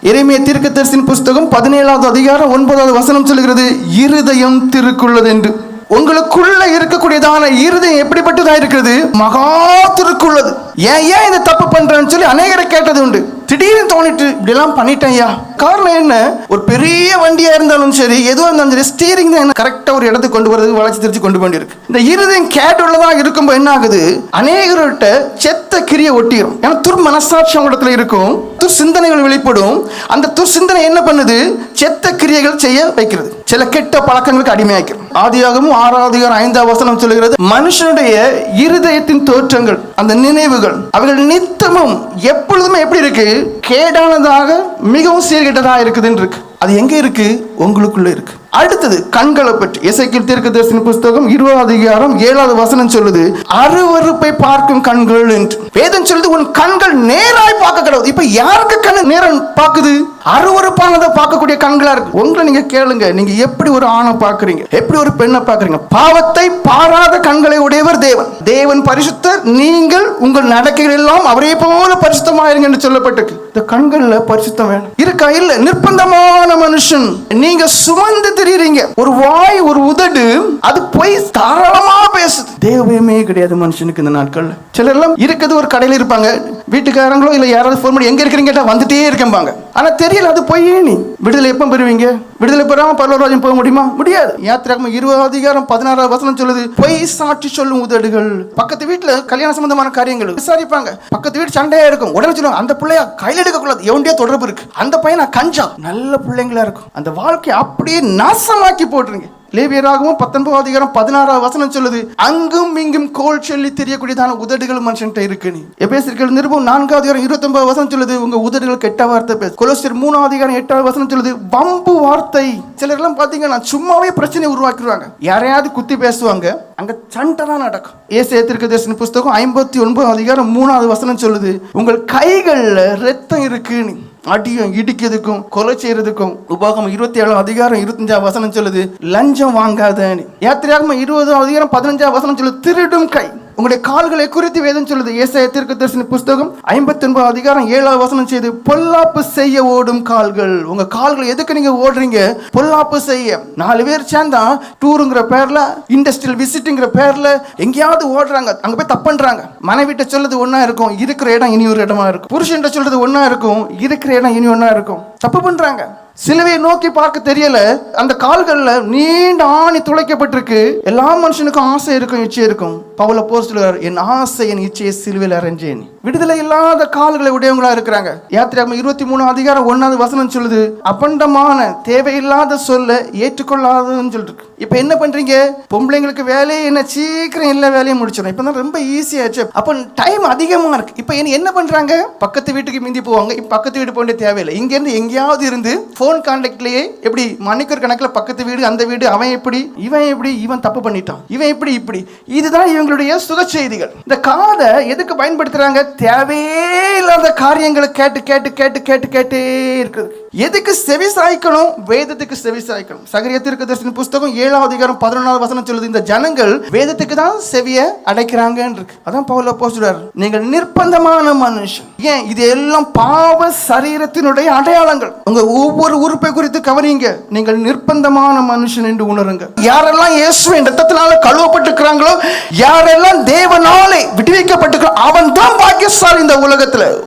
எரேமியா தீர்க்கதரிசியின் புஸ்தகம் 17வது அதிகாரம் 9வது வசனம் சொல்கிறது, இருதயம் திருக்குள்ளது என்று. உங்களுக்குள்ள இருக்கக்கூடியதான இருதயம் எப்படிப்பட்டதா இருக்கிறது? மகா திருக்குள்ளது. ஏன் இந்த தப்பு பண்றேன்னு சொல்லி அநேகரை கேட்டது உண்டு. திடீர்னு தோணிட்டு இப்படி எல்லாம் பண்ணிட்டேன் ஐயா. காரணம் என்ன? ஒரு பெரிய வண்டியா இருந்தாலும் சரி, எதுவும் இருந்தாலும் சரி, ஸ்டீரிங் தான் என்ன கரெக்டா ஒரு இடத்துக்கு கொண்டு வரது, வளைச்சு திருச்சி கொண்டு வேண்டியிருக்கு. இந்த இருதயம் கேட்டுள்ளதா இருக்கும்போது என்ன ஆகுது? அநேகர்கிட்ட செத்த கிரியை ஒட்டிடும். ஏன்னா துர் மனசாட்சி அவங்களிடத்துல இருக்கும், துர் சிந்தனைகள் வெளிப்படும். அந்த துர் சிந்தனை என்ன பண்ணுது? செத்த கிரியைகள் செய்ய வைக்கிறது, சில கெட்ட பழக்கங்களுக்கு அடிமையாக்கிறது. ஆதியாகமம் 6வது அதிகாரம் 5வது வசனம் சொல்லுகிறது, மனுஷனுடைய இருதயத்தின் தோற்றங்கள், அந்த நினைவுகள், அவைகள் நித்தமும் எப்பொழுதுமே எப்படி இருக்கு? கேடானதாக, மிகவும் சீர்கெட்டதாக இருக்குதுன்னு இருக்கு. அது எங்க இருக்கு? உங்களுக்குள்ள இருக்கு. அடுத்தது கண்களை பற்றி எசேக்கியேல் தீர்க்கதரிசியின் புஸ்தகம் 20வது அதிகாரம் 7வது வசனம் சொல்லுது, அருவருப்பை பார்க்கும் கண்கள் என்று. வேதம் சொல்லுது, உன் கண்கள் நேராய் பார்க்க கிடையாது. இப்ப யாருக்கு கண்ணு நேரம் பார்க்குது? அருவருப்பானதை பார்க்கக்கூடிய கண்களா இருக்கு. உங்களை நீங்க கேளுங்க, நீங்க எப்படி ஒரு ஆணை பார்க்கறீங்க, எப்படி ஒரு பெண்ணை பார்க்கறீங்க? பாவத்தை பாராத கண்களை உடையவர் தேவன். தேவன் பரிசுத்தர், நீங்கள் உங்கள் நடக்கைகள் எல்லாம் அவரே போல பரிசுத்தமாயிருங்க என்று சொல்லப்பட்டிருக்கு. இந்த கண்கள்ல பரிசுத்தம் வேணும் இருக்கா? இல்ல. நிர்பந்தமான மனுஷன் நீங்க சுமந்து தெரியுறீங்க. ஒரு வாய், ஒரு உதடு, அது போய் தாராளமா பேசுது. தேவமே கிடையாது மனுஷனுக்கு இந்த நாட்கள்ல. சிலர் எல்லாம் இருக்குது, ஒரு கடையில இருப்பாங்க, வீட்டுக்காரங்களோ இல்ல யாராவது போன் பண்ணி எங்க இருக்கிறீங்க கேட்டா வந்துட்டே இருக்கேன்பாங்க. ஆனா தெரியல அது பொய். நீ விடுதலை எப்ப பெறுவீங்க? விடுதலை பெறாம பரலோகராஜ்யம் போக முடியுமா? முடியாது. யாத்திராகமம் 20வது அதிகாரம் 16வது வசனம் சொல்லுது, பொய் சாட்சி சொல்லும் உதடுகள். பக்கத்து வீட்டுல கல்யாண சம்பந்தமான காரியங்கள் விசாரிப்பாங்க, பக்கத்து வீட்டு சண்டையா இருக்கும், உடனே சொல்லுவாங்க, அந்த பிள்ளைய கையில எடுக்க கூடாது, எவன்டே தொடர்பு இருக்கு, அந்த பையனா கஞ்சா. நல்ல பிள்ளைங்களா இருக்கும். அந்த வாழ்க்கையை அப்படியே நாசமாக்கி போட்டுருங்க. லேவியராகமம் 19வது அதிகாரம் 16வது வசனம் சொல்லுது, அங்கும் இங்கும் கோல் சொல்லி தெரியக்கூடியதான உதடுகள் மனுஷன்ட்ட இருக்கு. நீ எபேசியர்கள் நிருபம் 4வது அதிகாரம் 29வது வசனம் சொல்லுது, உங்க உதடுகள் கெட்ட வார்த்தை பேசு. கொலோசியர் 3வது அதிகாரம் 8வது வசனம் சொல்லுது, வம்பு வார்த்தை. சிலர் எல்லாம் பாத்தீங்கன்னா சும்மாவே பிரச்சனை உருவாக்கிடுவாங்க, யாரையாவது குத்தி பேசுவாங்க, அங்க சண்டை தான் நடக்கும். ஏசாயா தீர்க்கதரிசியின் புஸ்தகம் 59வது அதிகாரம் 3வது வசனம் சொல்லுது, உங்கள் கைகள்ல ரத்தம் இருக்கு. அடியும் இடிக்கிறதுக்கும் கொலை செய்யறதுக்கும். உபாகமம் 27வது அதிகாரம் 25வது வசனம் சொல்லுது, லஞ்சம் வாங்காத. யாத்திராகமம் 20வது அதிகாரம் 15வது வசனம் சொல்லுது, திருடும் கை. உங்களுடைய கால்களை குறித்து வேதம் சொல்லுது. ஏசாயா தீர்க்கதரிசியின் புஸ்தகம் 59வது அதிகாரம் 7வது வசனம் செய்து, பொல்லாப்பு செய்ய ஓடும் கால்கள். உங்க கால்கள் எதுக்கு நீங்க ஓடுறீங்க? பொல்லாப்பு செய்ய. 4 பேர் சேர்ந்தா டூருங்கிற பேர்ல, இண்டஸ்ட்ரியல் விசிட்டுங்கிற பேர்ல எங்கேயாவது ஓடுறாங்க, அங்க போய் தப்புன்றாங்க. மனைவிட்ட சொல்லுது ஒன்னா இருக்கும், இருக்கிற இடம் இனி ஒரு இடமா இருக்கும். புருஷன் சொல்லுது ஒன்னா இருக்கும், இருக்கிற இடம் இனி ஒன்னா இருக்கும். தப்பு பண்றாங்க. சிலுவையை நோக்கி பார்க்க தெரியல. அந்த கால்கள்ல நீண்ட ஆணி துளைக்கப்பட்டிருக்கு. எல்லா மனுஷனுக்கும் ஆசை இருக்கும், இச்சை இருக்கும். பவுல் அப்போஸ்தலர், என் ஆசை என் இச்சையை சிலுவையில் அறைஞ்சேன். விடுதலை இல்லாத கால்களை உடையவங்களா இருக்கிறாங்க. யாத்திராகமம் 23வது அதிகாரம் 1வது வசனம் சொல்லுது, அபண்டமான தேவையில்லாத சொல்ல ஏற்றுக்கொள்ளாதுன்னு சொல்லிருக்கு. இப்ப என்ன பண்றீங்க? பொம்பளைங்களுக்கு வேலையை என்ன சீக்கிரம் எல்லா வேலையும் முடிச்சிடும். இப்ப தான் ரொம்ப ஈஸியாச்சு. அப்ப டைம் அதிகமா இருக்கு. இப்ப என்ன பண்றாங்க? பக்கத்து வீட்டுக்கு மிந்தி போவாங்க. இப்ப பக்கத்து வீடு போக தேவையில்லை. இங்க இருந்து எங்கேயாவது இருந்து போன் கான்டாக்ட்லயே எப்படி மணிக்கூர் கணக்கில் பக்கத்து வீடு, அந்த வீடு, அவன் எப்படி, இவன் எப்படி, இவன் தப்பு பண்ணிட்டான், இவன் எப்படி, இப்படி. இதுதான் இவங்களுடைய சுக செய்திகள். இந்த காதை எதுக்கு பயன்படுத்துறாங்க? தேவையில்லாத காரியங்களை கேட்டு கேட்டு கேட்டு கேட்டு கேட்டே இருக்குது. எதுக்கு செவி சாய்க்கணும்? வேதத்துக்கு செவி சாய்க்கணும். சகரியா தீர்க்கதரிசியின் புஸ்தகம் 7வது அதிகாரம் 11வது வசனம் சொல்லுது, இந்த ஜனங்கள் வேதத்துக்கு தான் செவியை அடைக்கிறாங்கன்னு இருக்கு. அதான் பவுல் அப்போஸ்தலர், நீங்கள் நிர்பந்தமான மனுஷன். ஏன்? இது எல்லாம் பாவ சரீரத்தினுடைய அடையாளங்கள். உங்க ஒவ்வொரு உறுப்பை குறித்து கவனிங்க. நீங்கள் நிர்பந்தமான மனுஷன் என்று உணருங்க. யாரெல்லாம் இயேசுவின் இரத்தத்தினால கழுவப்பட்டிருக்கிறாங்களோ, யாரெல்லாம் தேவனாலே விடுவிக்கப்பட்டிருக்கிறார், அவன் தான் பாக்கியசாலி இந்த உலகத்துல.